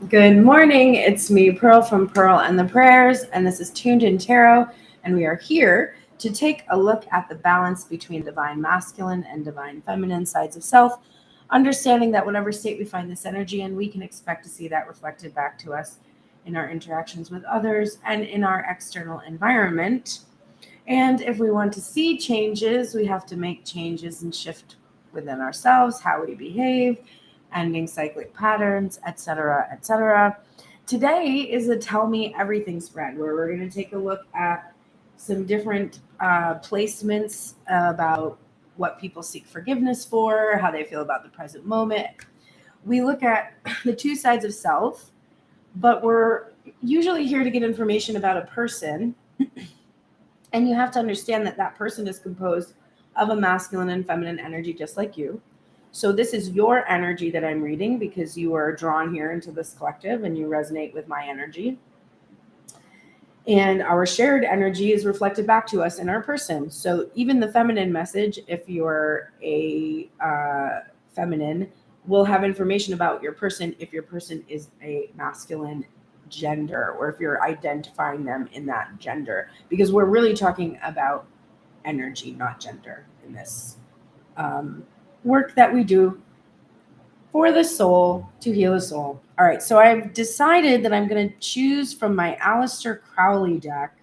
Good morning. It's me, Pearl from Pearl and the Prayers, and this is Tuned in Tarot, and we are here to take a look at the balance between divine masculine and divine feminine sides of self, understanding that whatever state we find this energy in, we can expect to see that reflected back to us in our interactions with others and in our external environment. And if we want to see changes, we have to make changes and shift within ourselves, how we behave, ending cyclic patterns, etc., etc. Today is a Tell Me Everything spread where we're going to take a look at some different placements about what people seek forgiveness for, how they feel about the present moment. We look at the two sides of self, but we're usually here to get information about a person. And you have to understand that that person is composed of a masculine and feminine energy, just like you. So this is your energy that I'm reading because you are drawn here into this collective and you resonate with my energy. And our shared energy is reflected back to us in our person. So even the feminine message, if you're a feminine, will have information about your person if your person is a masculine gender or if you're identifying them in that gender, because we're really talking about energy, not gender, in this work that we do for the soul to heal the soul. All right, so I've decided that I'm going to choose from my Aleister Crowley deck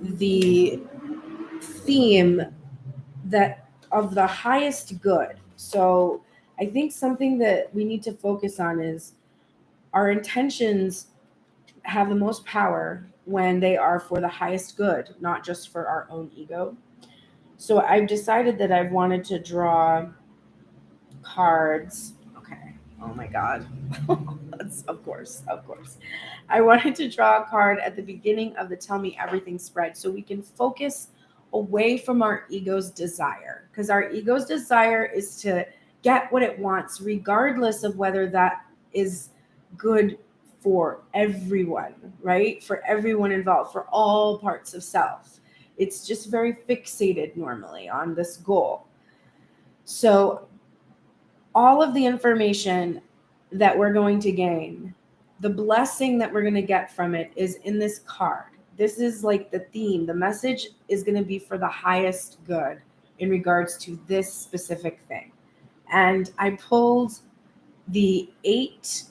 the theme that of the highest good. So I think something that we need to focus on is our intentions have the most power when they are for the highest good, not just for our own ego. So I've decided that I've wanted to draw cards. Okay. Oh my God. That's, of course. I wanted to draw a card at the beginning of the Tell Me Everything spread so we can focus away from our ego's desire. Because our ego's desire is to get what it wants, regardless of whether that is good for everyone, right? For everyone involved, for all parts of self. It's just very fixated normally on this goal. So all of the information that we're going to gain, the blessing that we're going to get from it is in this card. This is like the theme. The message is going to be for the highest good in regards to this specific thing. And I pulled the 8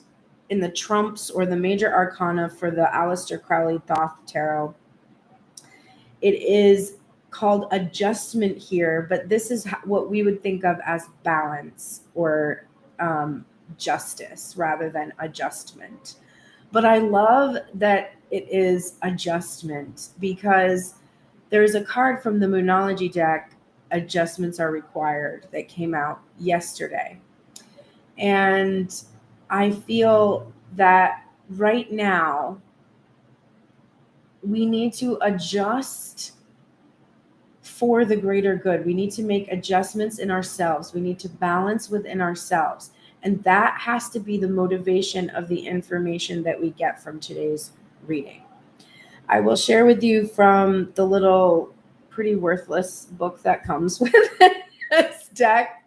in the trumps or the major arcana for the Aleister Crowley Thoth Tarot. It is called adjustment here, but this is what we would think of as balance or justice rather than adjustment. But I love that it is adjustment because there's a card from the Moonology deck, Adjustments Are Required, that came out yesterday. And I feel that right now we need to adjust for the greater good. We need to make adjustments in ourselves. We need to balance within ourselves. And that has to be the motivation of the information that we get from today's reading. I will share with you from the little pretty worthless book that comes with this deck.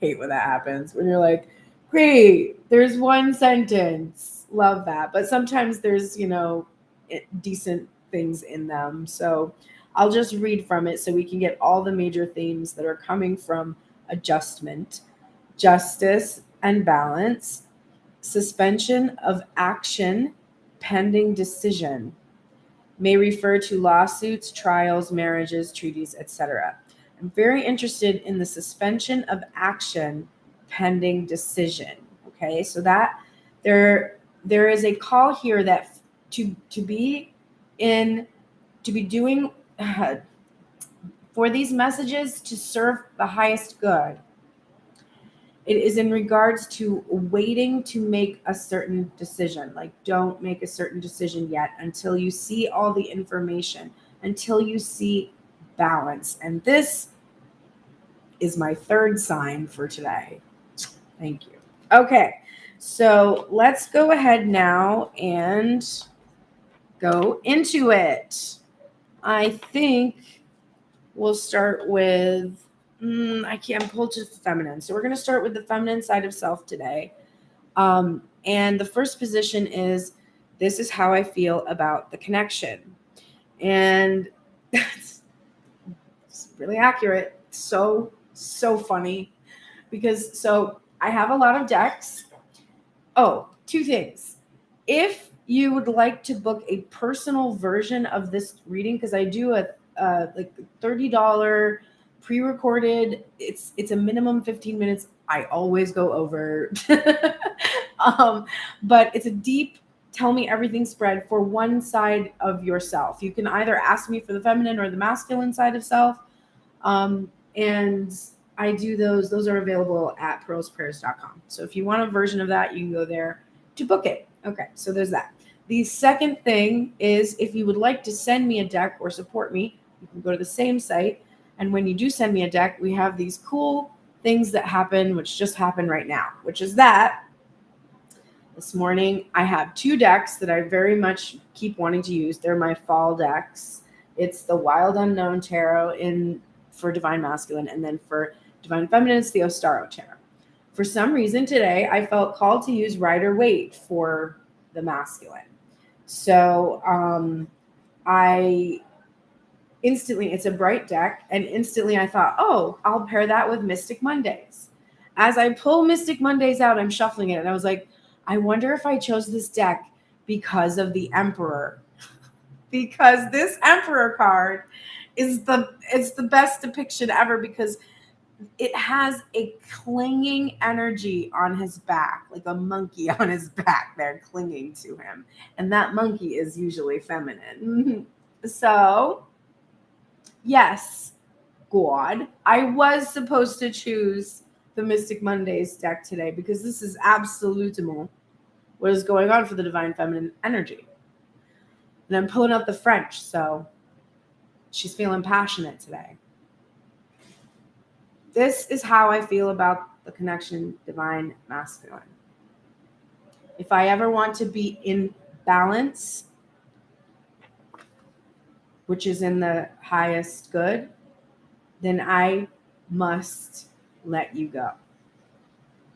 Hate when that happens, when you're like, great, there's one sentence. Love that. But sometimes there's, decent things in them. So I'll just read from it so we can get all the major themes that are coming from adjustment, justice and balance, suspension of action pending decision, may refer to lawsuits, trials, marriages, treaties, etc. I'm very interested in the suspension of action pending decision. Okay, so that there is a call here that to be doing for these messages to serve the highest good. It is in regards to waiting to make a certain decision. Like, don't make a certain decision yet until you see all the information, until you see balance. And this is my third sign for today. Thank you. Okay, so let's go ahead now and go into it. I think we'll start with I can't, I'm pulled to the feminine. So we're going to start with the feminine side of self today. And the first position is, this is how I feel about the connection. And it's really accurate. So funny. Because, so I have a lot of decks. Oh, two things. If you would like to book a personal version of this reading, because I do a like $30 pre-recorded, it's a minimum 15 minutes. I always go over. But it's a deep tell me everything spread for one side of yourself. You can either ask me for the feminine or the masculine side of self. And I do those. Those are available at pearlsprayers.com. So if you want a version of that, you can go there to book it. Okay, so there's that. The second thing is, if you would like to send me a deck or support me, you can go to the same site. And when you do send me a deck, we have these cool things that happen, which just happened right now, which is that this morning I have two decks that I very much keep wanting to use. They're my fall decks. It's the Wild Unknown Tarot for Divine Masculine, and then for Divine Feminine, it's the Ostaro Tarot. For some reason today, I felt called to use Rider-Waite for the masculine. So I instantly, it's a bright deck, and instantly I thought, oh, I'll pair that with Mystic Mondays. As I pull Mystic Mondays out, I'm shuffling it, and I was like, I wonder if I chose this deck because of the Emperor. Because this Emperor card is the best depiction ever, because it has a clinging energy on his back, like a monkey on his back there clinging to him. And that monkey is usually feminine. So, yes, God, I was supposed to choose the Mystic Mondays deck today because this is absolutement what is going on for the Divine Feminine energy. And I'm pulling out the French, so she's feeling passionate today. This is how I feel about the connection Divine Masculine. If I ever want to be in balance, which is in the highest good, then I must let you go.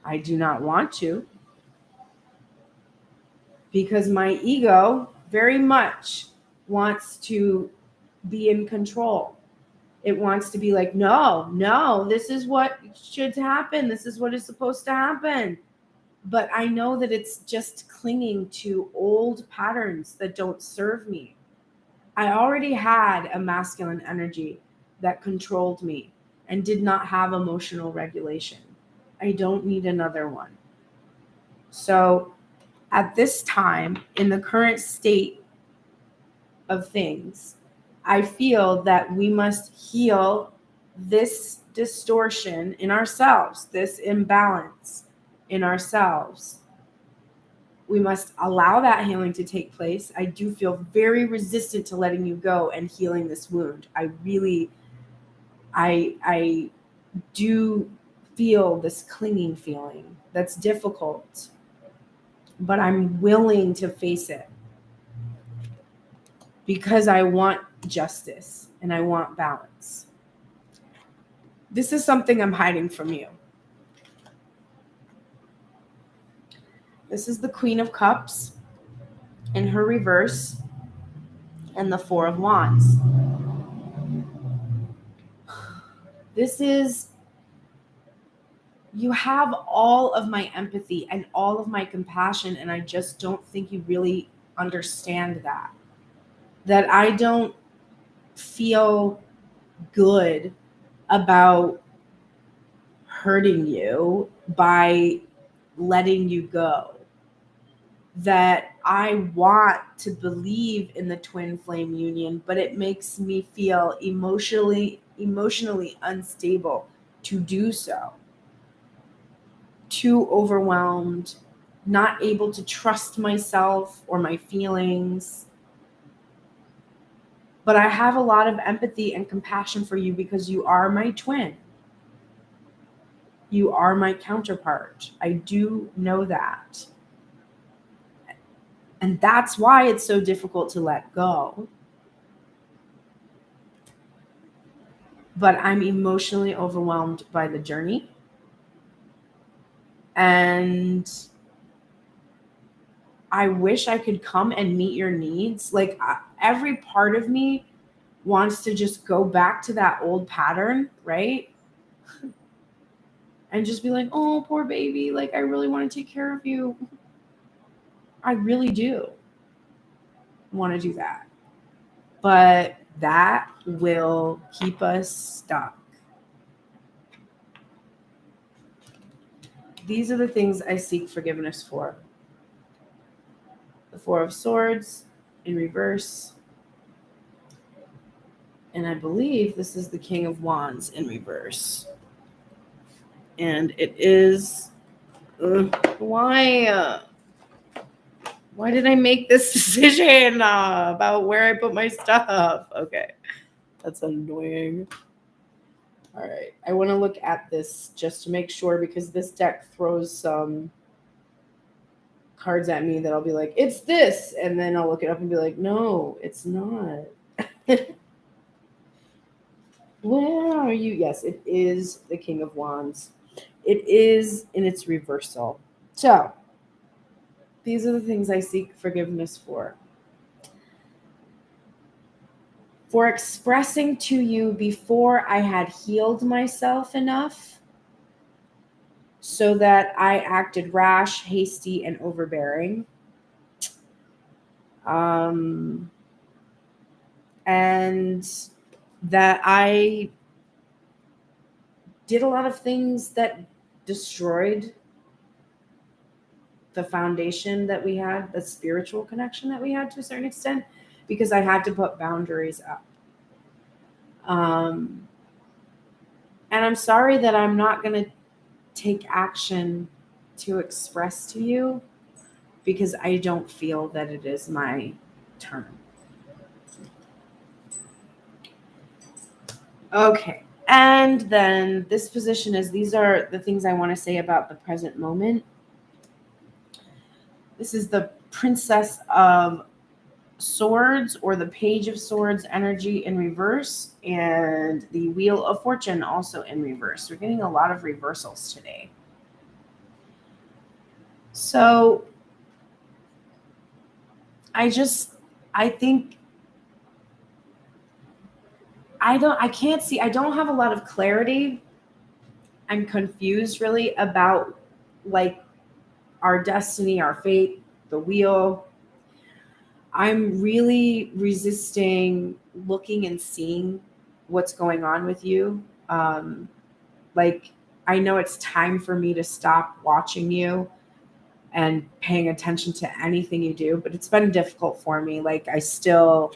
I do not want to, because my ego very much wants to be in control. It wants to be like, no, this is what should happen. This is what is supposed to happen. But I know that it's just clinging to old patterns that don't serve me. I already had a masculine energy that controlled me and did not have emotional regulation. I don't need another one. So at this time, in the current state of things, I feel that we must heal this distortion in ourselves, this imbalance in ourselves. We must allow that healing to take place. I do feel very resistant to letting you go and healing this wound. I do feel this clinging feeling that's difficult, but I'm willing to face it because I want justice and I want balance. This is something I'm hiding from you. This is the Queen of Cups in her reverse and the Four of Wands. This is, you have all of my empathy and all of my compassion, and I just don't think you really understand that. That I don't feel good about hurting you by letting you go. That I want to believe in the twin flame union, but it makes me feel emotionally unstable to do so. Too overwhelmed, not able to trust myself or my feelings. But I have a lot of empathy and compassion for you because you are my twin. You are my counterpart. I do know that. And that's why it's so difficult to let go. but I'm emotionally overwhelmed by the journey. And I wish I could come and meet your needs. Like every part of me wants to just go back to that old pattern, right? And just be like, oh, poor baby. Like, I really want to take care of you. I really do want to do that. But that will keep us stuck. These are the things I seek forgiveness for. The Four of Swords in reverse. And I believe this is the King of Wands in reverse. And it is... why did I make this decision about where I put my stuff? Okay. That's annoying. All right. I want to look at this just to make sure, because this deck throws some cards at me that I'll be like, it's this. And then I'll look it up and be like, no, it's not. Where are you? Yes, it is the King of Wands. It is in its reversal. So these are the things I seek forgiveness for. For expressing to you before I had healed myself enough so that I acted rash, hasty, and overbearing. And that I did a lot of things that destroyed the foundation that we had, the spiritual connection that we had to a certain extent, because I had to put boundaries up. And I'm sorry that I'm not going to take action to express to you, because I don't feel that it is my turn. Okay. And then this position is, these are the things I want to say about the present moment. This is the Princess of Swords, or the Page of Swords energy in reverse, and the Wheel of Fortune also in reverse. We're getting a lot of reversals today. So I think I don't have a lot of clarity. I'm confused really about like our destiny, our fate, the wheel. I'm really resisting looking and seeing what's going on with you. Like, I know it's time for me to stop watching you and paying attention to anything you do, but it's been difficult for me. Like, I'm still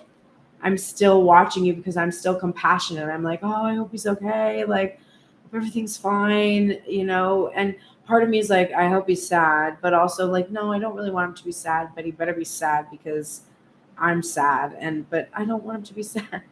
watching you because I'm still compassionate. I'm like, oh, I hope he's okay. Like, hope everything's fine, you know? And part of me is like, I hope he's sad, but also like, no, I don't really want him to be sad, but he better be sad because I'm sad. But I don't want him to be sad.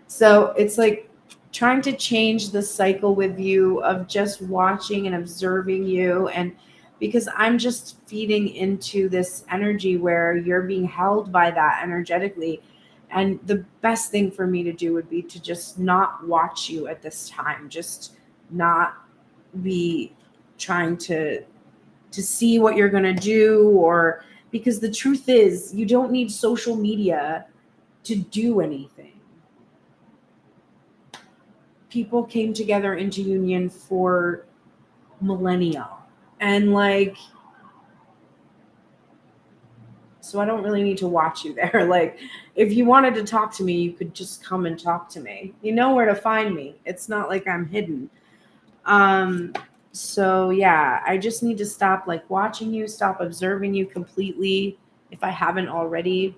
So it's like trying to change the cycle with you of just watching and observing you. And because I'm just feeding into this energy where you're being held by that energetically. And the best thing for me to do would be to just not watch you at this time, just not be trying to see what you're going to do, or because the truth is you don't need social media to do anything. People came together into union for millennia, and like, so I don't really need to watch you there. Like, if you wanted to talk to me, you could just come and talk to me. You know where to find me. It's not like I'm hidden. So yeah, I just need to stop like watching you, stop observing you completely if I haven't already.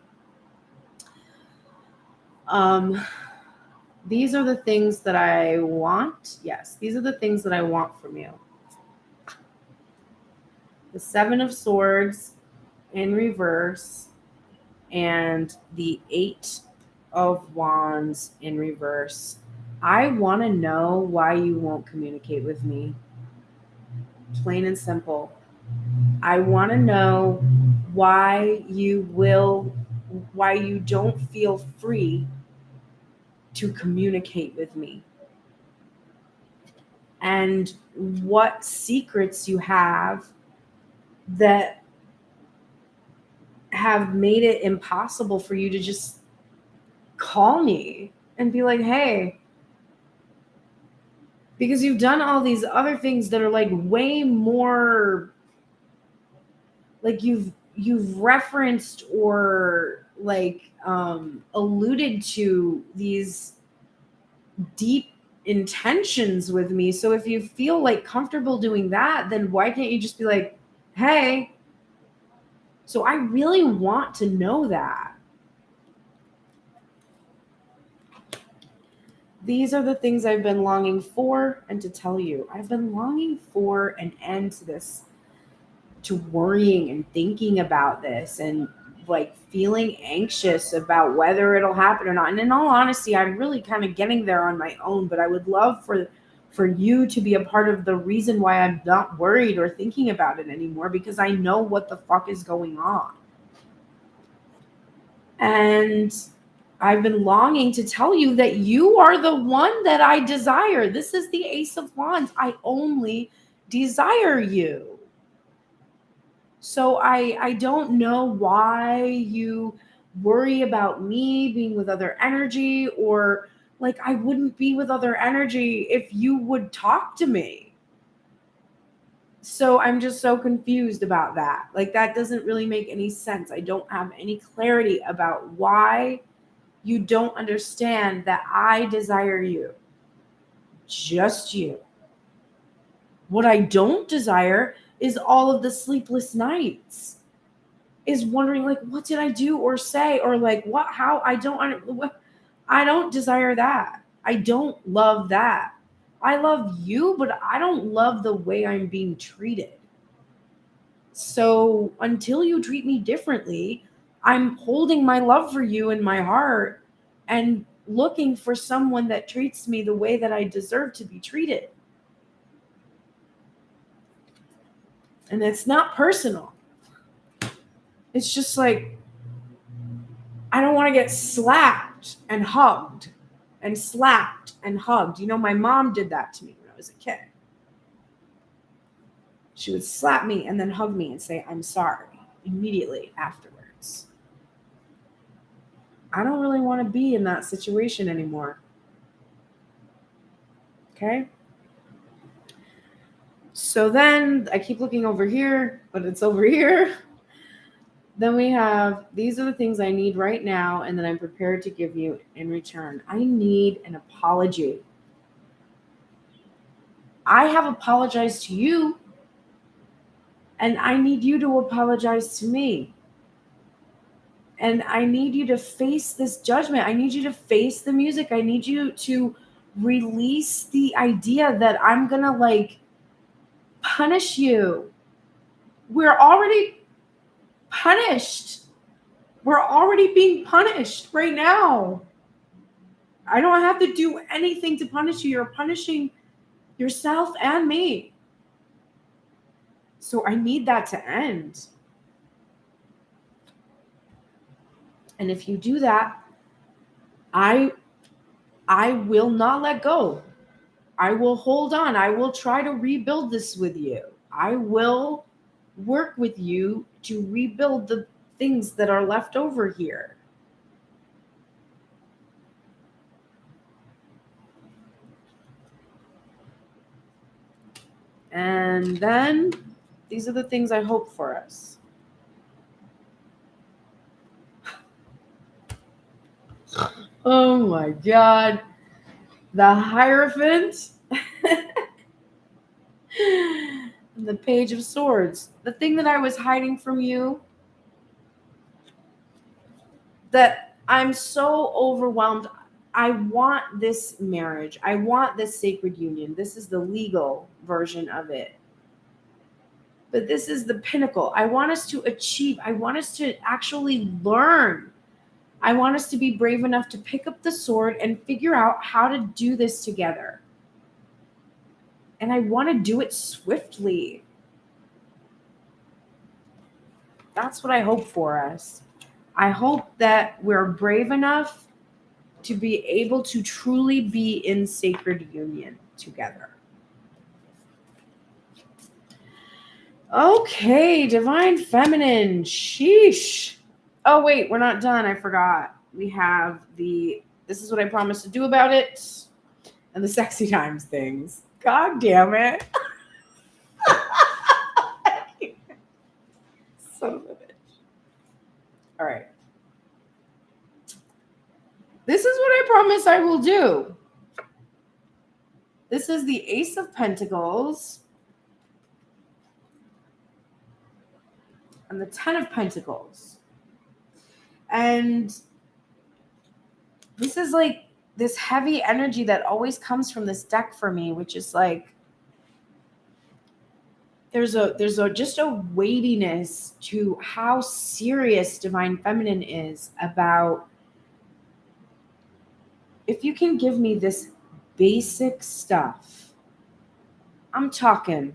These are the things that I want. Yes, these are the things that I want from you. The Seven of Swords in reverse and the Eight of Wands in reverse. I want to know why you won't communicate with me. Plain and simple. I want to know why you don't feel free to communicate with me, and what secrets you have that have made it impossible for you to just call me and be like, hey, because you've done all these other things that are like way more, like you've referenced or like alluded to these deep intentions with me. So if you feel like comfortable doing that, then why can't you just be like, hey? So I really want to know that. These are the things I've been longing for, and to tell you, I've been longing for an end to this, to worrying and thinking about this and like feeling anxious about whether it'll happen or not. And in all honesty, I'm really kind of getting there on my own, but I would love for you to be a part of the reason why I'm not worried or thinking about it anymore, because I know what the fuck is going on. And I've been longing to tell you that you are the one that I desire. This is the Ace of Wands. I only desire you. So I don't know why you worry about me being with other energy, or like I wouldn't be with other energy if you would talk to me. So I'm just so confused about that. Like that doesn't really make any sense. I don't have any clarity about why you don't understand that I desire you. Just you. What I don't desire is all of the sleepless nights. Is wondering like, what did I do or say, or like what, how? I don't desire that. I don't love that. I love you, but I don't love the way I'm being treated. So until you treat me differently, I'm holding my love for you in my heart and looking for someone that treats me the way that I deserve to be treated. And it's not personal. It's just like, I don't want to get slapped and hugged and slapped and hugged. You know, my mom did that to me when I was a kid. She would slap me and then hug me and say, I'm sorry, immediately afterwards. I don't really want to be in that situation anymore. Okay? So then I keep looking over here, but it's over here. Then we have, these are the things I need right now and that I'm prepared to give you in return. I need an apology. I have apologized to you, and I need you to apologize to me. And I need you to face this judgment. I need you to face the music. I need you to release the idea that I'm going to like punish you. We're already punished. We're already being punished right now. I don't have to do anything to punish you. You're punishing yourself and me. So I need that to end. And if you do that, I will not let go. I will hold on. I will try to rebuild this with you. I will work with you to rebuild the things that are left over here. And then these are the things I hope for us. Oh my God. The Hierophant. And the Page of Swords. The thing that I was hiding from you, that I'm so overwhelmed. I want this marriage. I want this sacred union. This is the legal version of it. But this is the pinnacle. I want us to achieve. I want us to actually learn. I want us to be brave enough to pick up the sword and figure out how to do this together. And I want to do it swiftly. That's what I hope for us. I hope that we're brave enough to be able to truly be in sacred union together. Okay, divine feminine. Sheesh. Oh, wait, we're not done. I forgot. We have this is what I promised to do about it, and the sexy times things. God damn it. Son of a bitch. All right. This is what I promise I will do. This is the Ace of Pentacles and the 10 of Pentacles. And this is like this heavy energy that always comes from this deck for me, which is like there's just a weightiness to how serious divine feminine is about, if you can give me this basic stuff. I'm talking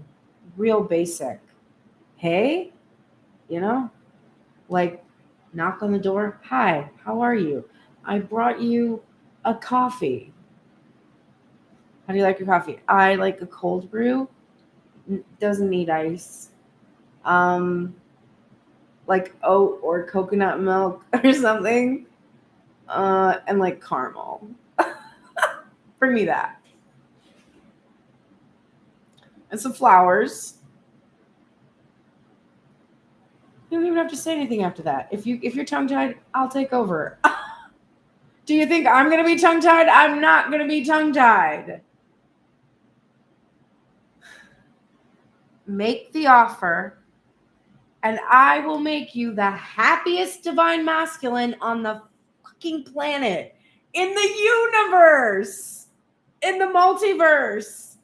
real basic. Hey, like knock on the door. Hi, how are you? I brought you a coffee. How do you like your coffee? I like a cold brew. Doesn't need ice. Like oat or coconut milk or something. And like caramel. Bring me that. And some flowers. You don't even have to say anything after that. If you're tongue-tied, I'll take over. Do you think I'm going to be tongue-tied? I'm not going to be tongue-tied. Make the offer, and I will make you the happiest divine masculine on the fucking planet, in the universe, in the multiverse,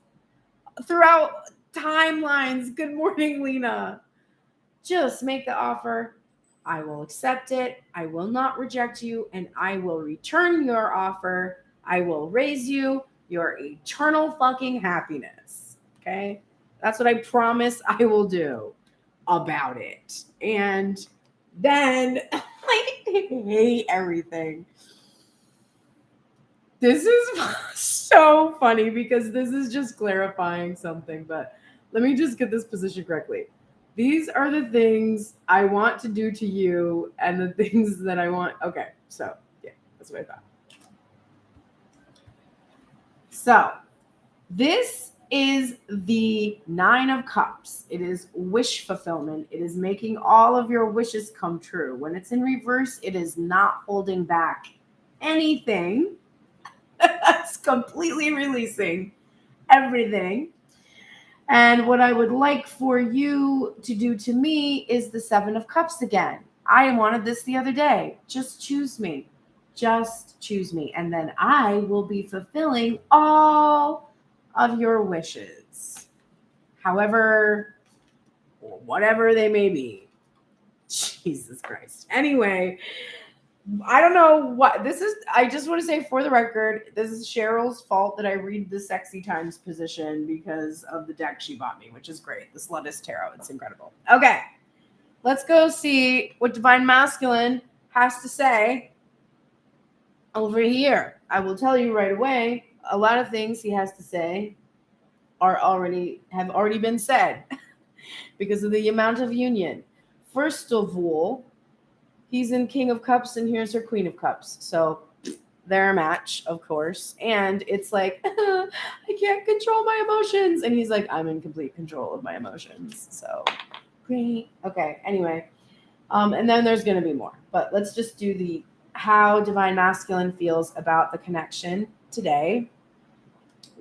throughout timelines. Good morning, Lena. Just make the offer. I will accept it. I will not reject you, and I will return your offer. I will raise you your eternal fucking happiness. Okay? That's what I promise I will do about it. And then I hate everything. This is so funny because this is just clarifying something, but let me just get this position correctly. These are the things I want to do to you and the things that I want. Okay, so yeah, that's what I thought. So this is the 9 of Cups. It is wish fulfillment. It is making all of your wishes come true. When it's in reverse, it is not holding back anything. It's completely releasing everything. And what I would like for you to do to me is the 7 of Cups again. I wanted this the other day. Just choose me. Just choose me. And then I will be fulfilling all of your wishes. However, or whatever they may be. Jesus Christ. Anyway, I don't know what this is. I just want to say for the record, this is Cheryl's fault that I read the Sexy Times position because of the deck she bought me, which is great. The Slutist Tarot. It's incredible. Okay. Let's go see what Divine Masculine has to say over here. I will tell you right away, a lot of things he has to say have already been said because of the amount of union. First of all, he's in King of Cups and here's her Queen of Cups. So they're a match, of course. And it's like, I can't control my emotions. And he's like, I'm in complete control of my emotions. So great. Okay. Anyway. And then there's going to be more. But let's just do how Divine Masculine feels about the connection today.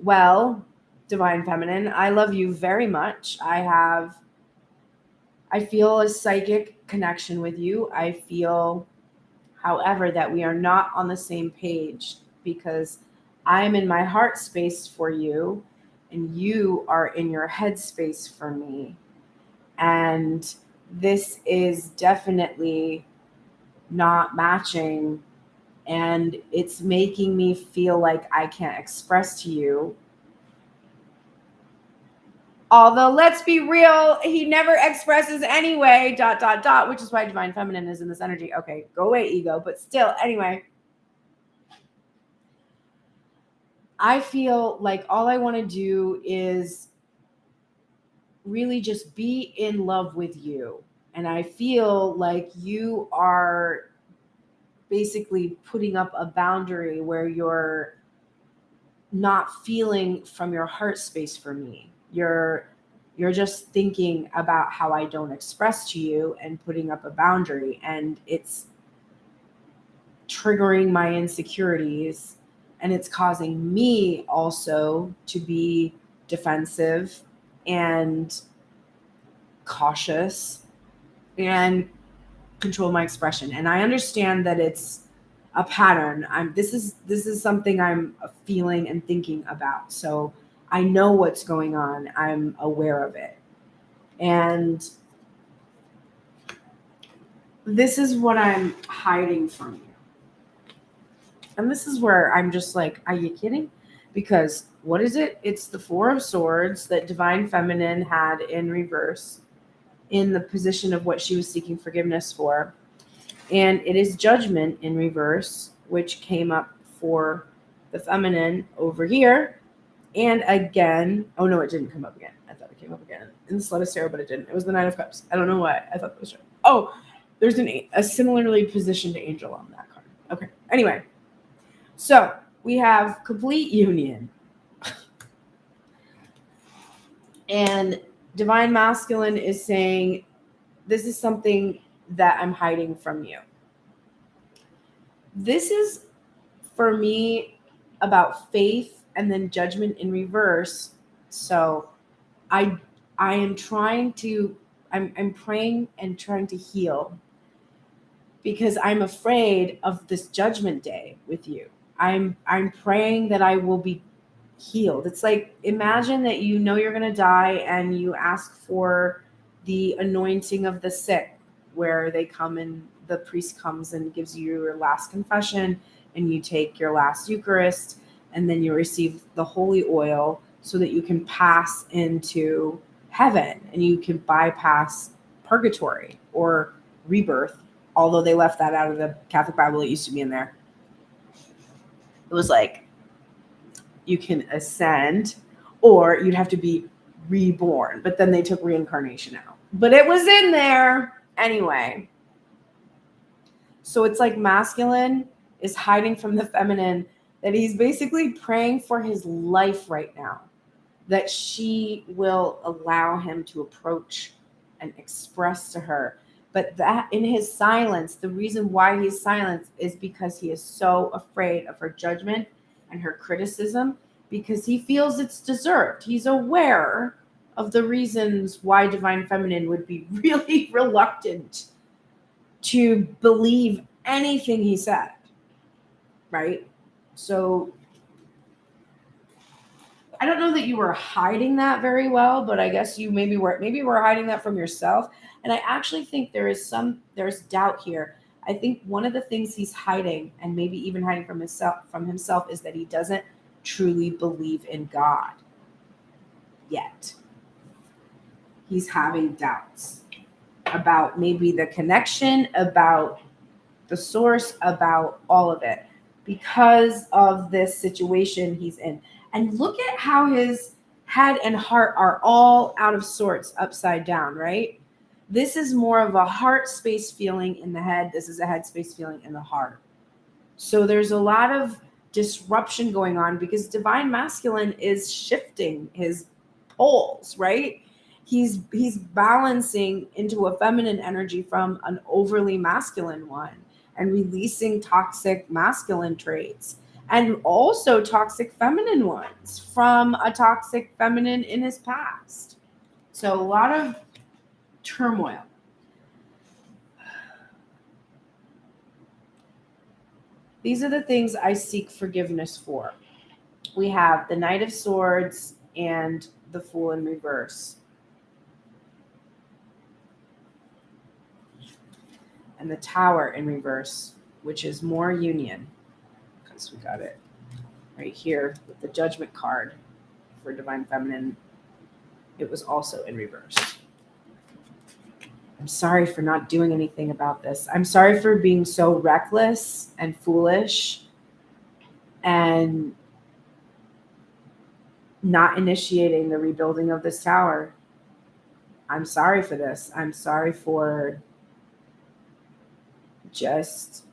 Well, Divine Feminine, I love you very much. I feel a psychic connection with you. I feel, however, that we are not on the same page because I'm in my heart space for you and you are in your head space for me. And this is definitely not matching. And it's making me feel like I can't express to you. Although, let's be real, he never expresses anyway, ... which is why Divine Feminine is in this energy. Okay, go away, ego. But still, anyway. I feel like all I want to do is really just be in love with you. And I feel like you are basically putting up a boundary where you're not feeling from your heart space for me. You're just thinking about how I don't express to you and putting up a boundary, and it's triggering my insecurities, and it's causing me also to be defensive and cautious and control my expression. And I understand that it's a pattern. This is something I'm feeling and thinking about. So I know what's going on. I'm aware of it. And this is what I'm hiding from you. And this is where I'm just like, are you kidding? Because what is it? It's the Four of Swords that Divine Feminine had in reverse in the position of what she was seeking forgiveness for. And it is Judgment in reverse, which came up for the feminine over here. And again, oh no, it didn't come up again. I thought it came up again in the Slutist tarot, but it didn't. It was the Nine of Cups. I don't know why. I thought it was true. Oh, there's a similarly positioned angel on that card. Okay. Anyway, so we have complete union. And Divine Masculine is saying, this is something that I'm hiding from you. This is, for me, about faith and then Judgment in reverse. So I am trying to, I'm praying and trying to heal because I'm afraid of this Judgment Day with you. I'm praying that I will be healed. It's like, imagine that you know you're going to die and you ask for the anointing of the sick, where they come and the priest comes and gives you your last confession, and you take your last Eucharist, and then you receive the holy oil so that you can pass into heaven and you can bypass purgatory or rebirth. Although they left that out of the Catholic Bible, it used to be in there. It was like, you can ascend or you'd have to be reborn, but then they took reincarnation out. But it was in there anyway. So it's like masculine is hiding from the feminine, that he's basically praying for his life right now, that she will allow him to approach and express to her. But that in his silence, the reason why he's silent is because he is so afraid of her judgment and her criticism, because he feels it's deserved. He's aware of the reasons why Divine Feminine would be really reluctant to believe anything he said, right? So I don't know that you were hiding that very well, but I guess you maybe were hiding that from yourself. And I actually think there's doubt here. I think one of the things he's hiding, and maybe even hiding from himself, is that he doesn't truly believe in God yet. He's having doubts about maybe the connection, about the source, about all of it, because of this situation he's in. And look at how his head and heart are all out of sorts, upside down, right? This is more of a heart space feeling in the head. This is a head space feeling in the heart. So there's a lot of disruption going on because Divine Masculine is shifting his poles, right? He's balancing into a feminine energy from an overly masculine one, and releasing toxic masculine traits, and also toxic feminine ones from a toxic feminine in his past. So a lot of turmoil. These are the things I seek forgiveness for. We have the Knight of Swords and the Fool in reverse. And the Tower in reverse, which is more union, because we got it right here with the Judgment card for Divine Feminine. It was also in reverse. I'm sorry for not doing anything about this. I'm sorry for being so reckless and foolish and not initiating the rebuilding of this tower. I'm sorry for this. I'm sorry for just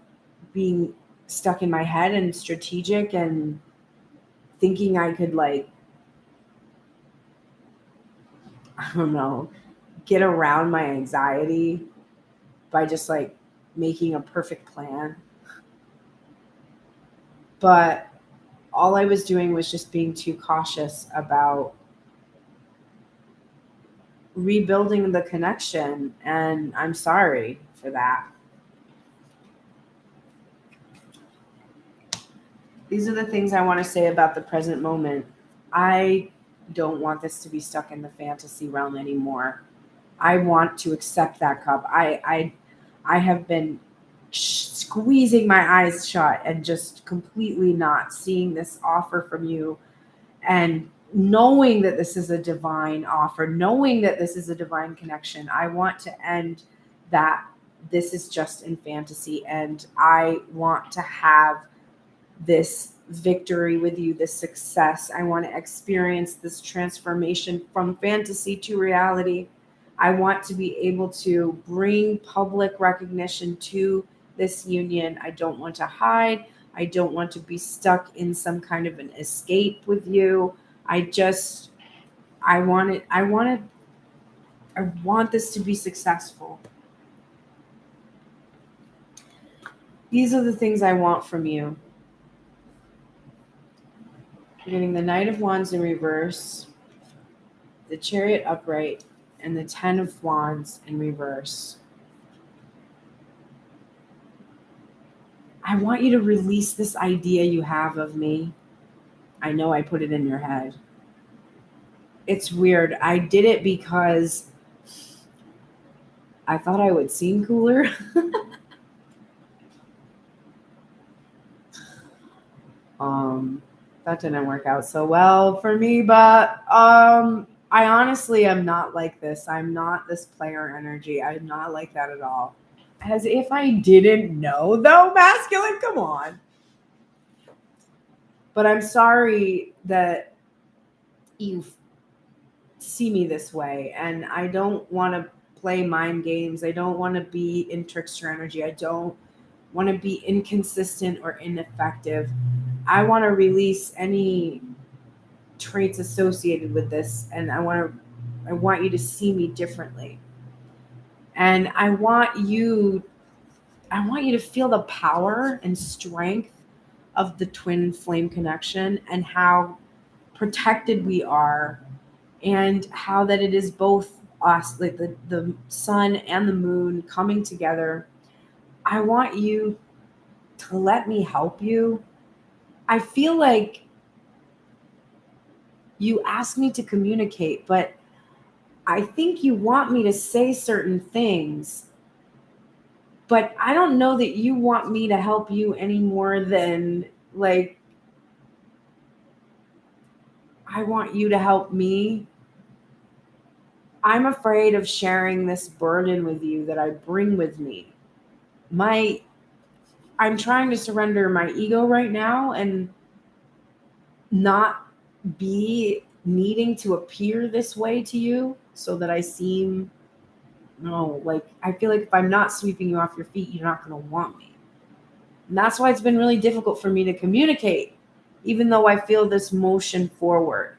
being stuck in my head and strategic and thinking I could, like, I don't know, get around my anxiety by just like making a perfect plan. But all I was doing was just being too cautious about rebuilding the connection. And I'm sorry for that. These are the things I want to say about the present moment. I don't want this to be stuck in the fantasy realm anymore. I want to accept that cup. I have been squeezing my eyes shut and just completely not seeing this offer from you, and knowing that this is a divine offer, knowing that this is a divine connection. I want to end that this is just in fantasy, and I want to have this victory with you, this success. I want to experience this transformation from fantasy to reality. I want to be able to bring public recognition to this union. I don't want to hide. I don't want to be stuck in some kind of an escape with you. I want this to be successful. These are the things I want from you. You're getting the Knight of Wands in reverse, the Chariot upright, and the 10 of Wands in reverse. I want you to release this idea you have of me. I know I put it in your head. It's weird. I did it because I thought I would seem cooler. That didn't work out so well for me, but I honestly am not like this. I'm not this player energy. I'm not like that at all. As if I didn't know, though, masculine, come on. But I'm sorry that you see me this way, and I don't want to play mind games. I don't want to be in trickster energy. I don't want to be inconsistent or ineffective. I want to release any traits associated with this, and I want you to see me differently. And I want you to feel the power and strength of the twin flame connection, and how protected we are, and how that it is both us, like the sun and the moon coming together. I want you to let me help you. I feel like you asked me to communicate, but I think you want me to say certain things, but I don't know that you want me to help you any more than, like, I want you to help me. I'm afraid of sharing this burden with you that I bring with me. I'm trying to surrender my ego right now and not be needing to appear this way to you so that I seem, no, like, I feel like if I'm not sweeping you off your feet, you're not going to want me. And that's why it's been really difficult for me to communicate, even though I feel this motion forward.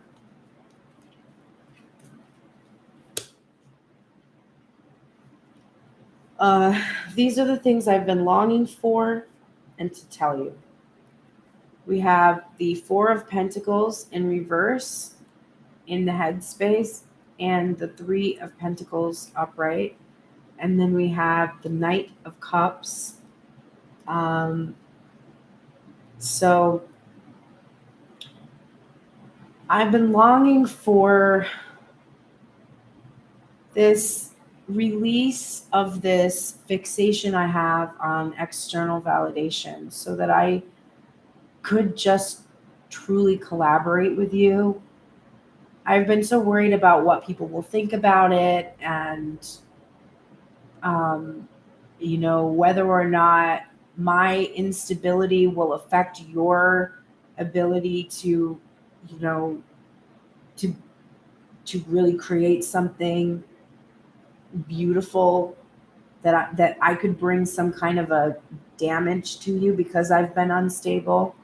These are the things I've been longing for and to tell you. We have the Four of Pentacles in reverse in the headspace, and the Three of Pentacles upright. And then we have the Knight of Cups. So I've been longing for this release of this fixation I have on external validation, so that I could just truly collaborate with you. I've been so worried about what people will think about it, and whether or not my instability will affect your ability to to really create something beautiful, that I could bring some kind of a damage to you because I've been unstable.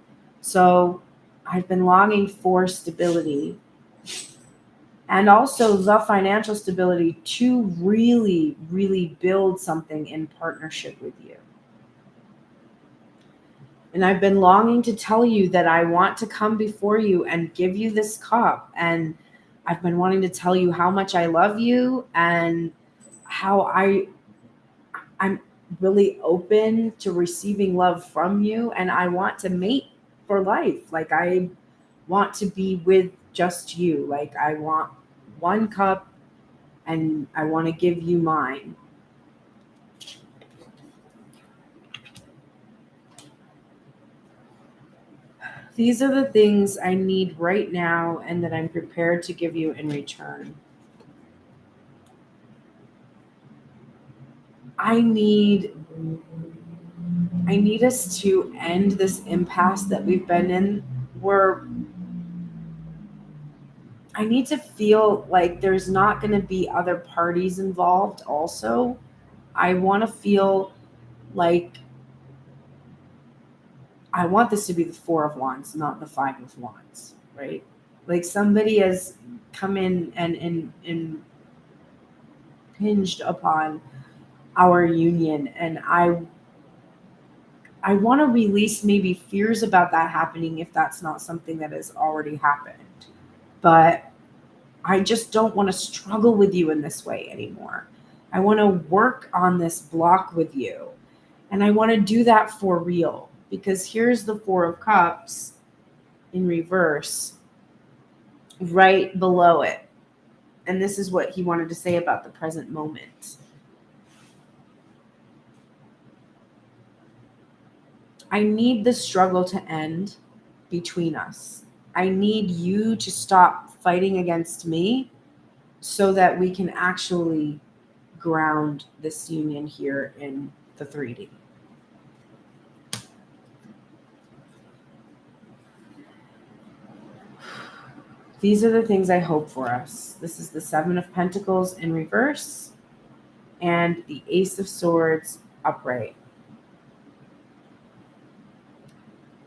So I've been longing for stability and also the financial stability to really, really build something in partnership with you. And I've been longing to tell you that I want to come before you and give you this cup. And I've been wanting to tell you how much I love you and how I'm really open to receiving love from you. And I want to mate for life. Like, I want to be with just you. Like, I want one cup and I want to give you mine. These are the things I need right now and that I'm prepared to give you in return. I need us to end this impasse that we've been in, where I need to feel like there's not going to be other parties involved also. I want to feel like I want this to be the Four of Wands, not the Five of Wands, right? Like, somebody has come in and impinged upon our union, and I want to release maybe fears about that happening if that's not something that has already happened. But I just don't want to struggle with you in this way anymore. I want to work on this block with you. And I want to do that for real, because here's the Four of Cups in reverse right below it. And this is what he wanted to say about the present moment. I need the struggle to end between us. I need you to stop fighting against me so that we can actually ground this union here in the 3D. These are the things I hope for us. This is the Seven of Pentacles in reverse and the Ace of Swords upright.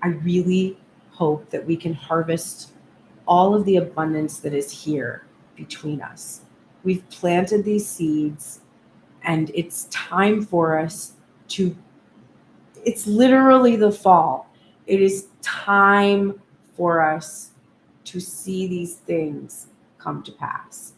I really hope that we can harvest all of the abundance that is here between us. We've planted these seeds, and it's time for us to, it's literally the fall. It is time for us to see these things come to pass.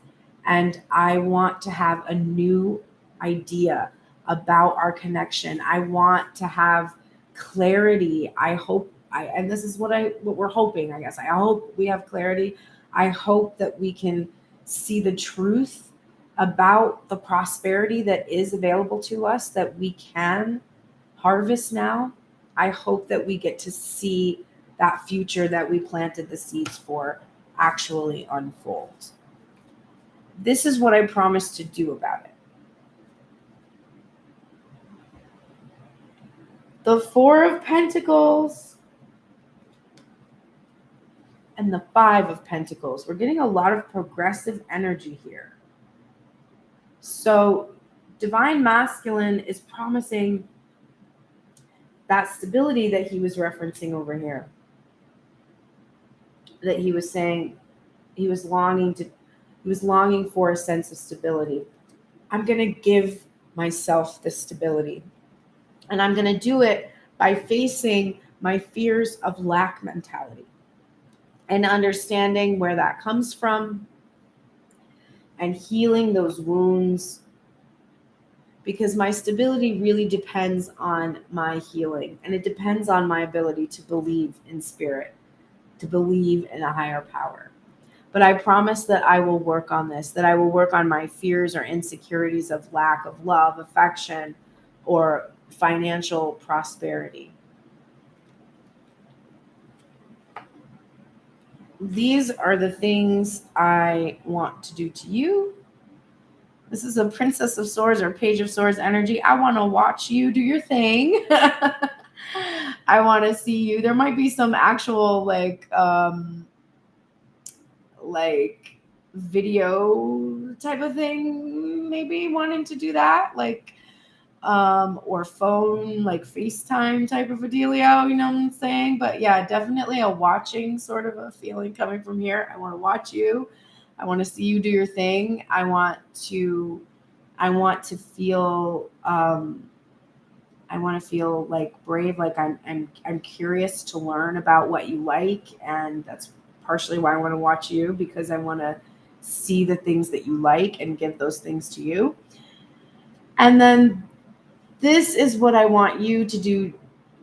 And I want to have a new idea about our connection. I want to have clarity. I hope and this is what we're hoping, I guess. I hope we have clarity. I hope that we can see the truth about the prosperity that is available to us, that we can harvest now. I hope that we get to see that future that we planted the seeds for actually unfold. This is what I promised to do about it. The Four of Pentacles and the Five of Pentacles. We're getting a lot of progressive energy here. So Divine Masculine is promising that stability that he was referencing over here. That he was saying he was longing for a sense of stability. I'm going to give myself this stability. And I'm going to do it by facing my fears of lack mentality and understanding where that comes from and healing those wounds, because my stability really depends on my healing, and it depends on my ability to believe in spirit, to believe in a higher power. But I promise that I will work on this, that I will work on my fears or insecurities of lack of love, affection, or financial prosperity. These are the things I want to do to you. This is a Princess of Swords or Page of Swords energy. I want to watch you do your thing. I want to see you. There might be some actual like like video type of thing, maybe wanting to do that, like or phone, like FaceTime type of a dealio, you know what I'm saying? But yeah, definitely a watching sort of a feeling coming from here. I want to watch you. I want to see you do your thing. I want to feel I want to feel like brave, like I'm curious to learn about what you like, and that's partially why I want to watch you, because I want to see the things that you like and give those things to you. And then this is what I want you to do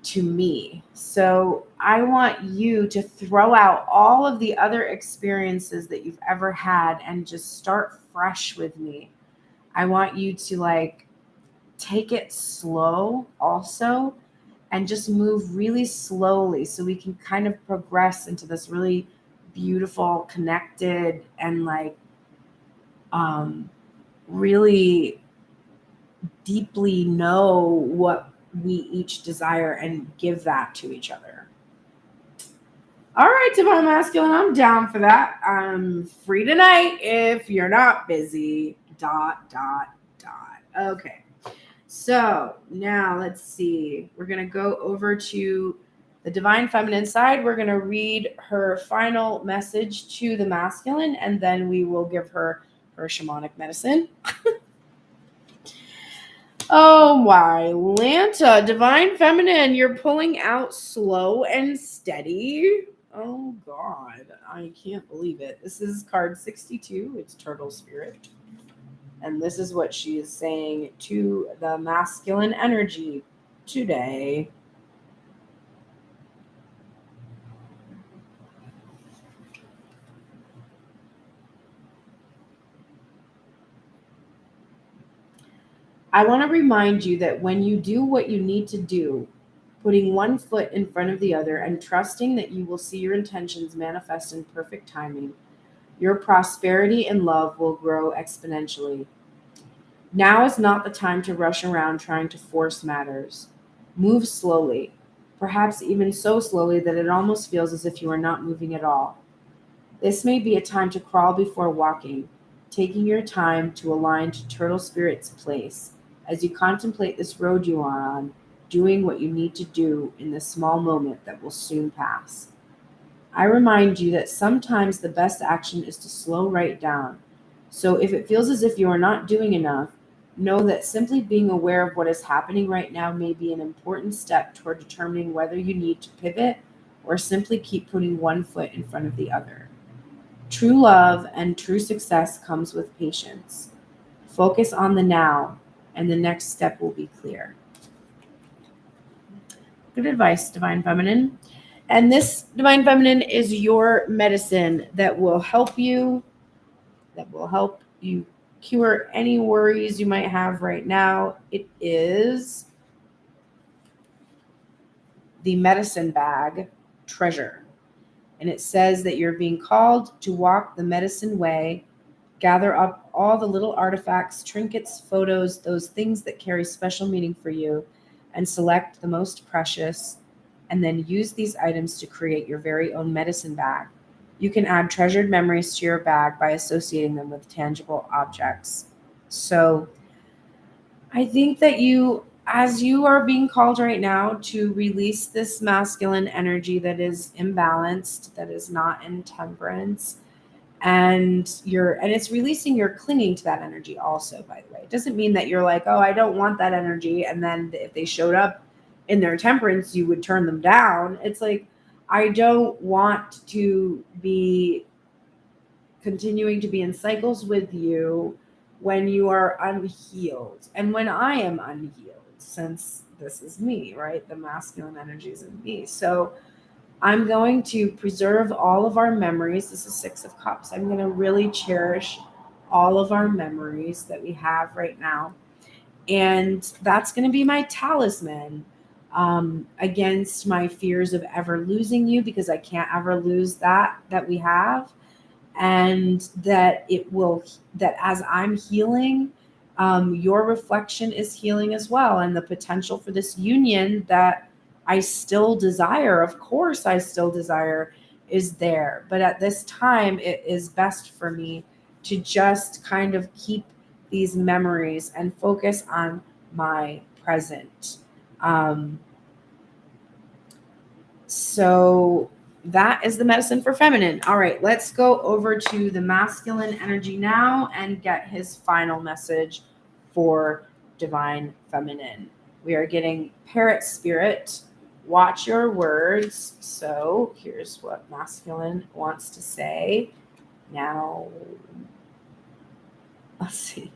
to me. So I want you to throw out all of the other experiences that you've ever had and just start fresh with me. I want you to like take it slow also, and just move really slowly so we can kind of progress into this really beautiful, connected, and like really deeply know what we each desire and give that to each other. All right, Divine Masculine, I'm down for that. I'm free tonight if you're not busy. ... Okay. So now let's see. We're going to go over to the Divine Feminine side. We're going to read her final message to the masculine, and then we will give her her shamanic medicine. Oh my Lanta, Divine Feminine, you're pulling out slow and steady. Oh God, I can't believe it. This is card 62. It's Turtle Spirit. And this is what she is saying to the masculine energy today. I want to remind you that when you do what you need to do, putting one foot in front of the other and trusting that you will see your intentions manifest in perfect timing, your prosperity and love will grow exponentially. Now is not the time to rush around trying to force matters. Move slowly, perhaps even so slowly that it almost feels as if you are not moving at all. This may be a time to crawl before walking, taking your time to align to Turtle Spirit's place as you contemplate this road you are on, doing what you need to do in this small moment that will soon pass. I remind you that sometimes the best action is to slow right down. So if it feels as if you are not doing enough, know that simply being aware of what is happening right now may be an important step toward determining whether you need to pivot or simply keep putting one foot in front of the other. True love and true success comes with patience. Focus on the now, and the next step will be clear. Good advice, Divine Feminine. And this, Divine Feminine, is your medicine that will help you cure any worries you might have right now. It is the medicine bag treasure. And it says that you're being called to walk the medicine way, gather up all the little artifacts, trinkets, photos, those things that carry special meaning for you, and select the most precious, and then use these items to create your very own medicine bag. You can add treasured memories to your bag by associating them with tangible objects. So I think that as you are being called right now to release this masculine energy that is imbalanced, that is not in temperance, and it's releasing your clinging to that energy also, by the way. It doesn't mean that you're like, oh, I don't want that energy, and then if they showed up in their temperance, you would turn them down. It's like, I don't want to be continuing to be in cycles with you when you are unhealed and when I am unhealed, since this is me, right? The masculine energy is in me. So I'm going to preserve all of our memories. This is 6 of Cups. I'm going to really cherish all of our memories that we have right now. And that's going to be my talisman against my fears of ever losing you, because I can't ever lose that we have. And that as I'm healing, your reflection is healing as well. And the potential for this union that I still desire, of course I still desire, is there. But at this time, it is best for me to just kind of keep these memories and focus on my present. So that is the medicine for feminine. All right, let's go over to the masculine energy now and get his final message for divine feminine. We are getting parrot spirit. Watch your words. So here's what masculine wants to say. Now, let's see.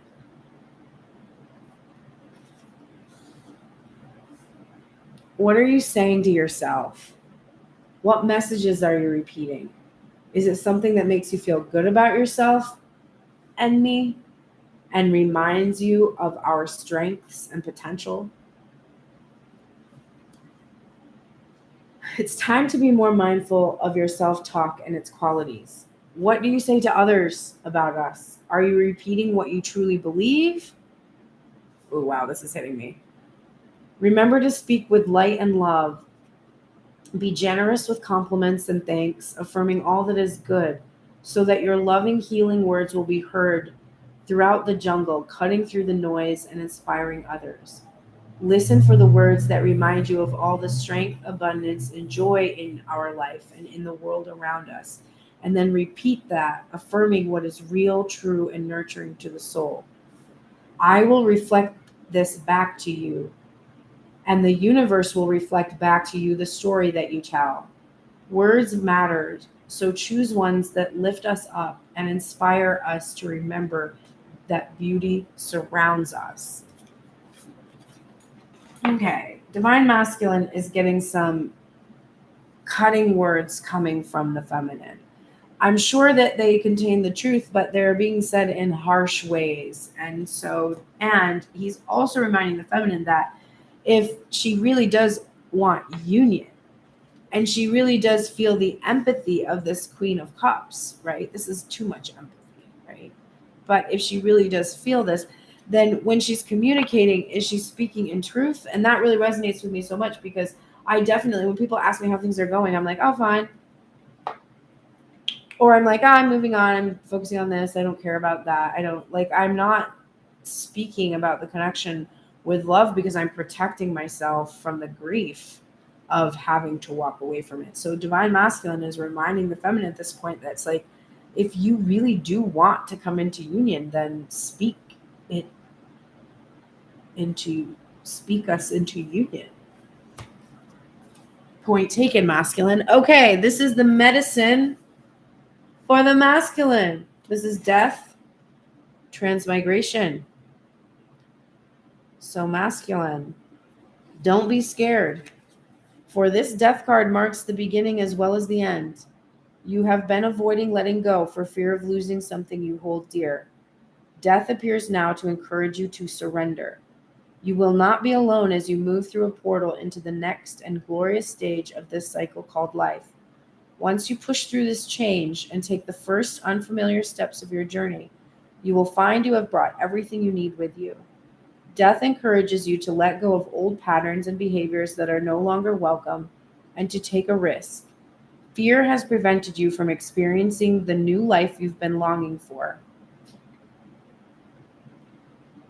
What are you saying to yourself? What messages are you repeating? Is it something that makes you feel good about yourself and me and reminds you of our strengths and potential? It's time to be more mindful of your self-talk and its qualities. What do you say to others about us? Are you repeating what you truly believe? Oh, wow, this is hitting me. Remember to speak with light and love. Be generous with compliments and thanks, affirming all that is good, so that your loving, healing words will be heard throughout the jungle, cutting through the noise and inspiring others. Listen for the words that remind you of all the strength, abundance, and joy in our life and in the world around us. And then repeat that, affirming what is real, true, and nurturing to the soul. I will reflect this back to you, and the universe will reflect back to you the story that you tell. Words matter, so choose ones that lift us up and inspire us to remember that beauty surrounds us. Okay, divine masculine is getting some cutting words coming from the feminine. I'm sure that they contain the truth, but they're being said in harsh ways. And he's also reminding the feminine that if she really does want union and she really does feel the empathy of this Queen of Cups, right? This is too much empathy, right? But if she really does feel this, then when she's communicating, is she speaking in truth? And that really resonates with me so much because I definitely, when people ask me how things are going, I'm like, oh, fine. Or I'm like, oh, I'm moving on. I'm focusing on this. I don't care about that. I'm not speaking about the connection with love because I'm protecting myself from the grief of having to walk away from it. So divine masculine is reminding the feminine at this point that's like, if you really do want to come into union, then speak us into union. Point taken, masculine. Okay, this is the medicine for the masculine. This is death, transmigration. So masculine, don't be scared. For this death card marks the beginning as well as the end. You have been avoiding letting go for fear of losing something you hold dear. Death appears now to encourage you to surrender. You will not be alone as you move through a portal into the next and glorious stage of this cycle called life. Once you push through this change and take the first unfamiliar steps of your journey, you will find you have brought everything you need with you. Death encourages you to let go of old patterns and behaviors that are no longer welcome and to take a risk. Fear has prevented you from experiencing the new life you've been longing for.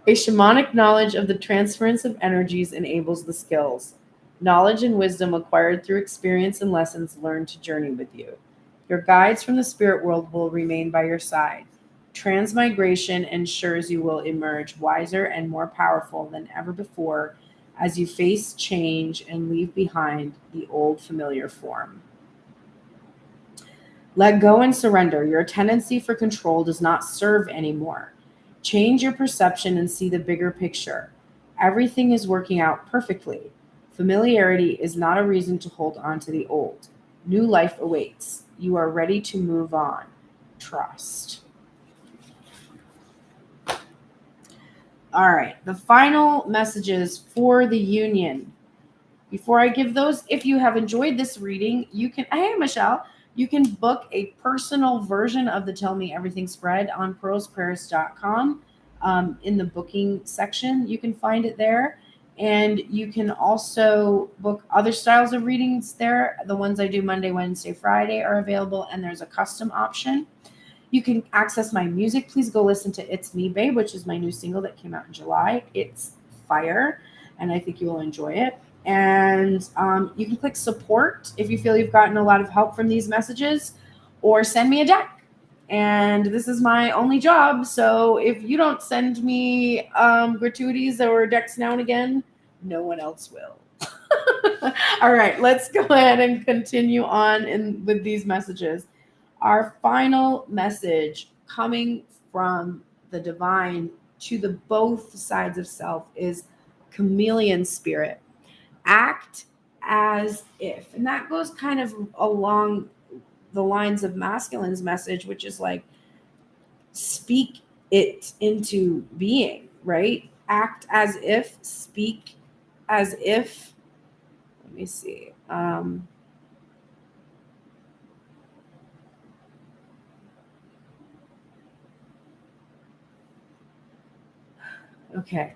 A shamanic knowledge of the transference of energies enables the skills, knowledge and wisdom acquired through experience and lessons learned to journey with you. Your guides from the spirit world will remain by your side. Transmigration ensures you will emerge wiser and more powerful than ever before as you face change and leave behind the old familiar form. Let go and surrender. Your tendency for control does not serve anymore. Change your perception and see the bigger picture. Everything is working out perfectly. Familiarity is not a reason to hold on to the old. New life awaits. You are ready to move on. Trust. All right, the final messages for the union. Before I give those, if you have enjoyed this reading, you can, hey, Michelle, you can book a personal version of the Tell Me Everything spread on pearlsprayers.com. In the booking section, you can find it there. And you can also book other styles of readings there. The ones I do Monday, Wednesday, Friday are available, and there's a custom option. You can access my music. Please go listen to It's Me, Babe, which is my new single that came out in July. It's fire, and I think you will enjoy it. And you can click support if you feel you've gotten a lot of help from these messages, or send me a deck. And this is my only job, so if you don't send me gratuities or decks now and again, no one else will. All right, let's go ahead and continue on with these messages. Our final message coming from the divine to the both sides of self is chameleon spirit. Act as if. And that goes kind of along the lines of masculine's message, which is like speak it into being, right? Act as if, speak as if. Let me see. Okay.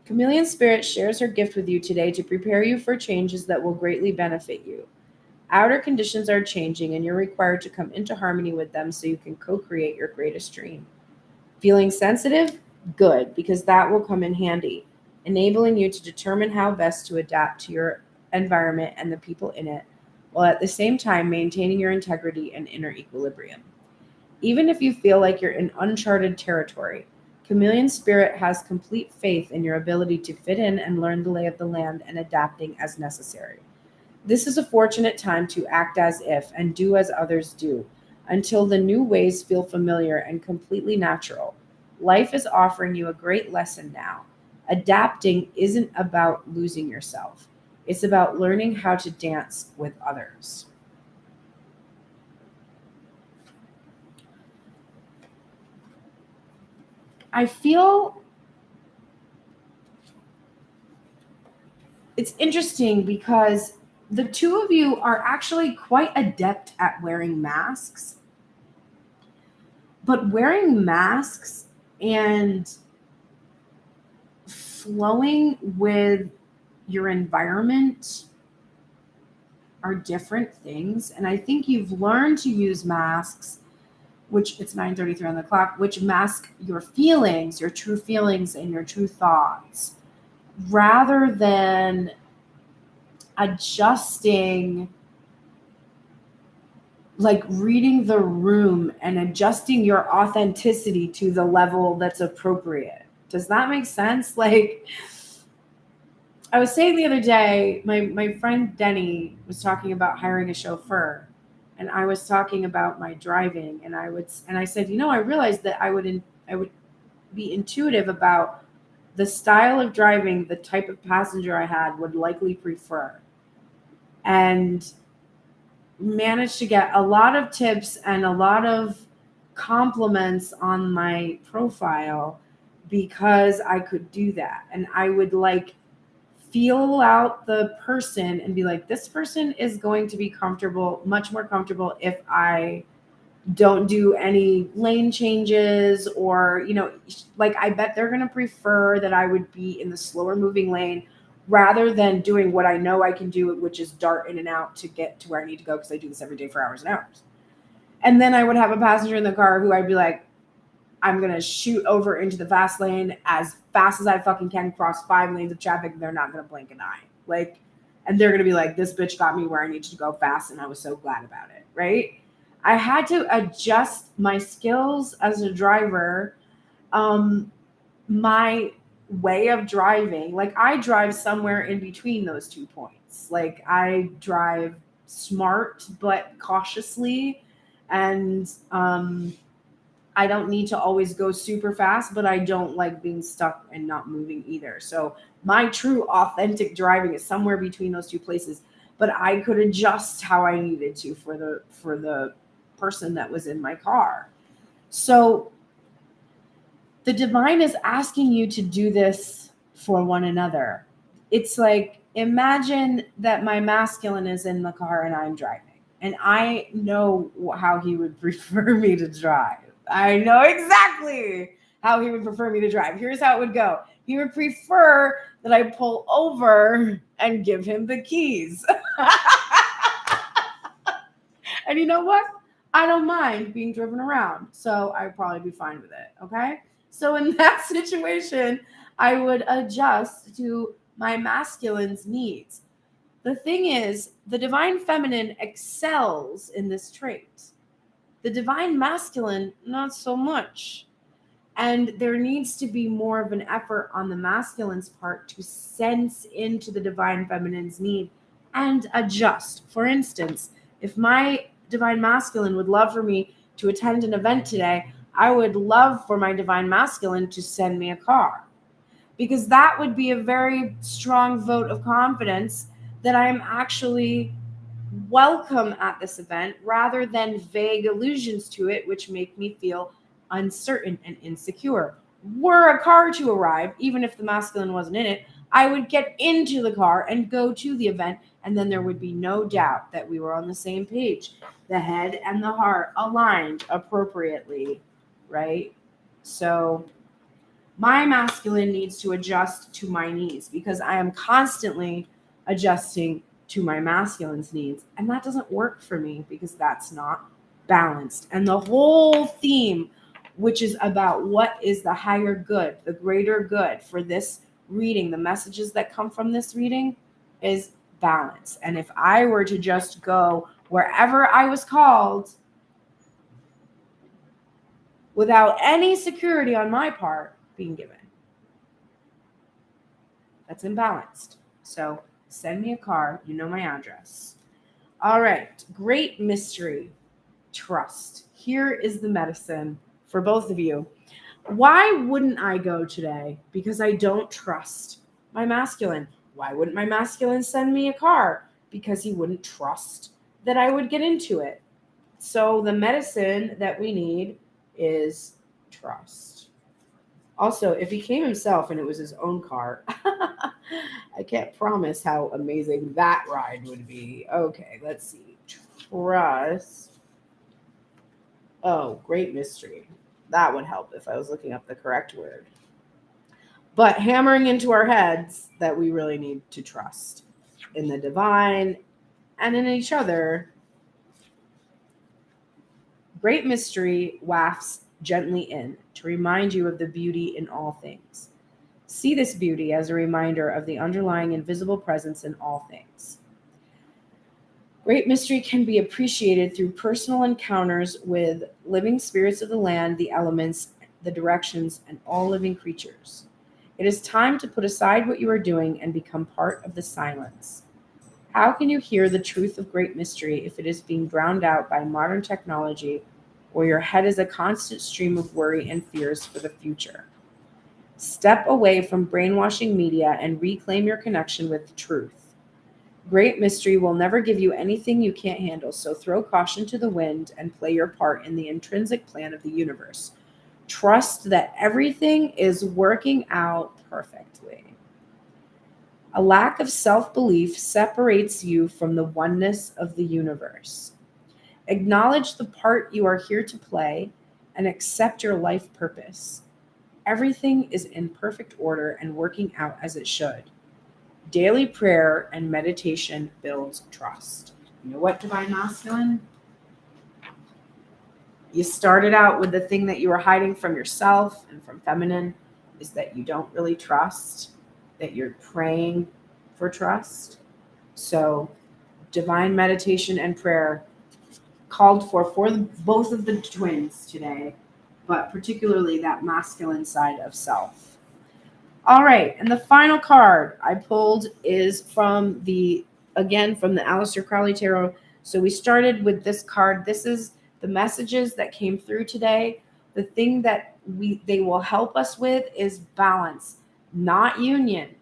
Chameleon Spirit shares her gift with you today to prepare you for changes that will greatly benefit you. Outer conditions are changing, and you're required to come into harmony with them so you can co-create your greatest dream. Feeling sensitive? Good, because that will come in handy, enabling you to determine how best to adapt to your environment and the people in it, while at the same time maintaining your integrity and inner equilibrium. Even if you feel like you're in uncharted territory, Chameleon Spirit has complete faith in your ability to fit in and learn the lay of the land and adapting as necessary. This is a fortunate time to act as if and do as others do, until the new ways feel familiar and completely natural. Life is offering you a great lesson now. Adapting isn't about losing yourself, it's about learning how to dance with others. I feel it's interesting because the two of you are actually quite adept at wearing masks, but wearing masks and flowing with your environment are different things. And I think you've learned to use masks, which it's 9:33 on the clock, which mask your feelings, your true feelings and your true thoughts, rather than adjusting, like reading the room and adjusting your authenticity to the level that's appropriate. Does that make sense? Like, I was saying the other day, my friend Denny was talking about hiring a chauffeur, and I was talking about my driving, and I said, I realized that I would be intuitive about the style of driving the type of passenger I had would likely prefer, and managed to get a lot of tips and a lot of compliments on my profile because I could do that. And I would like feel out the person and be like, this person is going to be comfortable, much more comfortable if I don't do any lane changes, or, like I bet they're going to prefer that I would be in the slower moving lane rather than doing what I know I can do, which is dart in and out to get to where I need to go, because I do this every day for hours and hours. And then I would have a passenger in the car who I'd be like, I'm going to shoot over into the fast lane as fast as I fucking can, cross 5 lanes of traffic, and they're not going to blink an eye. Like, and they're going to be like, this bitch got me where I needed to go fast, and I was so glad about it, right? I had to adjust my skills as a driver, my way of driving. Like, I drive somewhere in between those 2 points. Like, I drive smart but cautiously, and I don't need to always go super fast, but I don't like being stuck and not moving either. So my true authentic driving is somewhere between those 2 places, but I could adjust how I needed to for the person that was in my car. So the divine is asking you to do this for one another. It's like, imagine that my masculine is in the car and I'm driving, and I know how he would prefer me to drive. I know exactly how he would prefer me to drive. Here's how it would go. He would prefer that I pull over and give him the keys. And you know what? I don't mind being driven around, so I'd probably be fine with it, okay? So in that situation, I would adjust to my masculine's needs. The thing is, the divine feminine excels in this trait. The divine masculine, not so much. And there needs to be more of an effort on the masculine's part to sense into the divine feminine's need and adjust. For instance, if my divine masculine would love for me to attend an event today, I would love for my divine masculine to send me a car, because that would be a very strong vote of confidence that I'm actually welcome at this event, rather than vague allusions to it, which make me feel uncertain and insecure. Were a car to arrive, even if the masculine wasn't in it, I would get into the car and go to the event, and then there would be no doubt that we were on the same page. The head and the heart aligned appropriately, right? So my masculine needs to adjust to my needs, because I am constantly adjusting to my masculine's needs. And that doesn't work for me, because that's not balanced. And the whole theme, which is about what is the higher good, the greater good for this reading, the messages that come from this reading, is balance. And if I were to just go wherever I was called without any security on my part being given, that's imbalanced. So send me a car. You know my address. All right. Great mystery. Trust. Here is the medicine for both of you. Why wouldn't I go today? Because I don't trust my masculine. Why wouldn't my masculine send me a car? Because he wouldn't trust that I would get into it. So the medicine that we need is trust. Also, if he came himself and it was his own car, I can't promise how amazing that ride would be. Okay, let's see. Trust. Oh, great mystery. That would help if I was looking up the correct word. But hammering into our heads that we really need to trust in the divine and in each other. Great mystery wafts gently in to remind you of the beauty in all things. See this beauty as a reminder of the underlying invisible presence in all things. Great mystery can be appreciated through personal encounters with living spirits of the land, the elements, the directions, and all living creatures. It is time to put aside what you are doing and become part of the silence. How can you hear the truth of great mystery if it is being drowned out by modern technology, or your head is a constant stream of worry and fears for the future? Step away from brainwashing media and reclaim your connection with the truth. Great mystery will never give you anything you can't handle, so throw caution to the wind and play your part in the intrinsic plan of the universe. Trust that everything is working out perfectly. A lack of self-belief separates you from the oneness of the universe. Acknowledge the part you are here to play and accept your life purpose. Everything is in perfect order and working out as it should. Daily prayer and meditation builds trust. You know what, Divine Masculine? You started out with the thing that you were hiding from yourself and from feminine is that you don't really trust, that you're praying for trust. So divine meditation and prayer called for both of the twins today, but particularly that masculine side of self. All right, and the final card I pulled is from the Aleister Crowley Tarot. So we started with this card. This is the messages that came through today. The thing that they will help us with is balance, not union.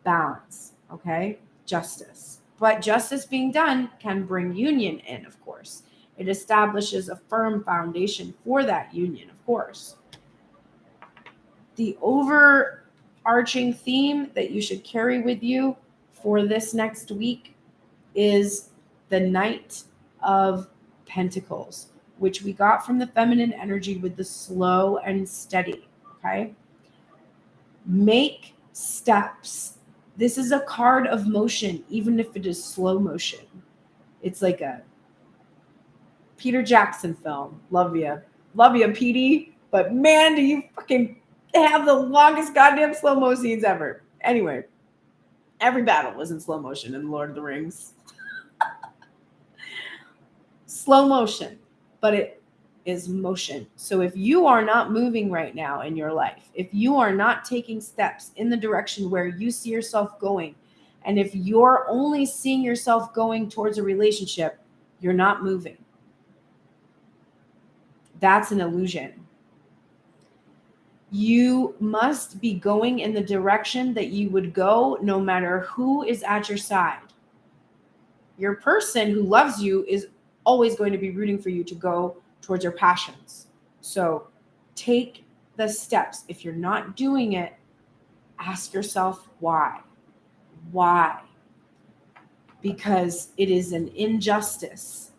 Balance, okay? Justice. But justice being done can bring union in, of course. It establishes a firm foundation for that union, of course. The overarching theme that you should carry with you for this next week is the Knight of Pentacles, which we got from the feminine energy with the slow and steady, okay? Make steps. This is a card of motion, even if it is slow motion. It's like a Peter Jackson film. Love you, Petey. But man, do you fucking have the longest goddamn slow-mo scenes ever. Anyway, every battle was in slow motion in Lord of the Rings. Slow motion, but it is motion. So if you are not moving right now in your life, if you are not taking steps in the direction where you see yourself going, and if you're only seeing yourself going towards a relationship, you're not moving. That's an illusion. You must be going in the direction that you would go no matter who is at your side. Your person who loves you is always going to be rooting for you to go towards your passions. So take the steps. If you're not doing it, ask yourself why. Why? Because it is an injustice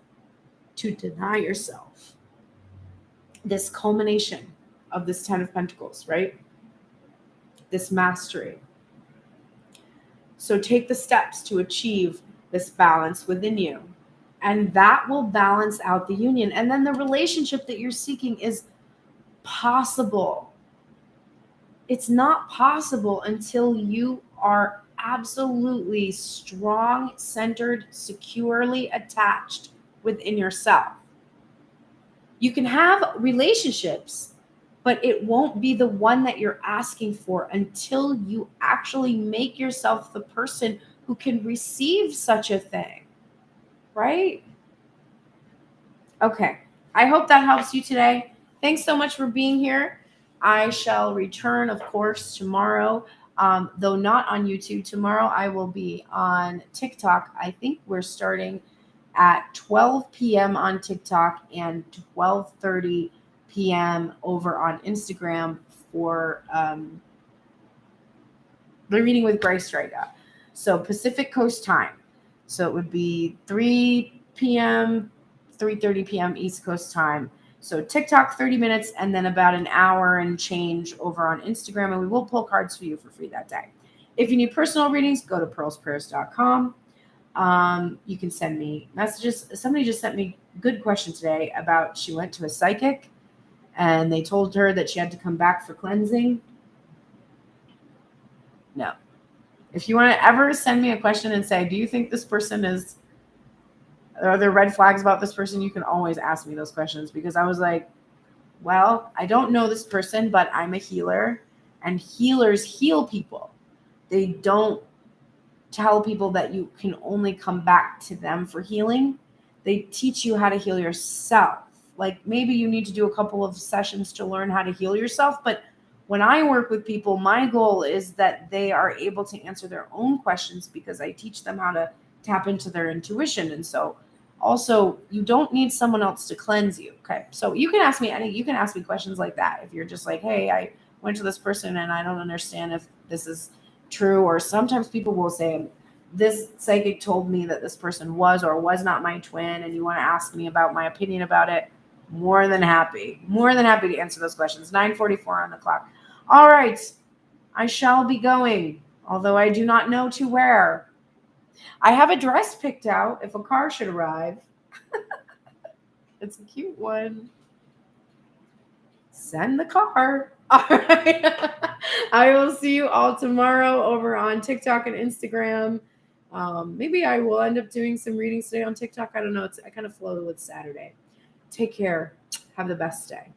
to deny yourself this culmination of this 10 of Pentacles, right? This mastery. So take the steps to achieve this balance within you. And that will balance out the union. And then the relationship that you're seeking is possible. It's not possible until you are absolutely strong, centered, securely attached within yourself. You can have relationships, but it won't be the one that you're asking for until you actually make yourself the person who can receive such a thing, right? Okay, I hope that helps you today. Thanks so much for being here. I shall return, of course, tomorrow, though not on YouTube. Tomorrow I will be on TikTok. I think we're starting at 12 p.m. on TikTok and 12:30 p.m. over on Instagram for the reading with Grace Strega. So Pacific Coast time. So it would be 3 p.m., 3:30 p.m. East Coast time. So TikTok 30 minutes and then about an hour and change over on Instagram. And we will pull cards for you for free that day. If you need personal readings, go to pearlsprayers.com. You can send me messages. Somebody just sent me a good question today about she went to a psychic and they told her that she had to come back for cleansing. No. If you want to ever send me a question and say, do you think this person is, are there red flags about this person? You can always ask me those questions, because I was like, well, I don't know this person, but I'm a healer and healers heal people. They don't tell people that you can only come back to them for healing. They teach you how to heal yourself. Like maybe you need to do a couple of sessions to learn how to heal yourself. But when I work with people, my goal is that they are able to answer their own questions, because I teach them how to tap into their intuition. And so also you don't need someone else to cleanse you. Okay. So you can ask me questions like that. If you're just like, hey, I went to this person and I don't understand if this is true. Or sometimes people will say, this psychic told me that this person was or was not my twin, and you want to ask me about my opinion about it. More than happy to answer those questions. 9:44 on the clock. All right. I shall be going, although I do not know to where. I have a dress picked out if a car should arrive. It's a cute one. Send the car. All right. I will see you all tomorrow over on TikTok and Instagram. Maybe I will end up doing some readings today on TikTok. I don't know. I kind of flow with Saturday. Take care. Have the best day.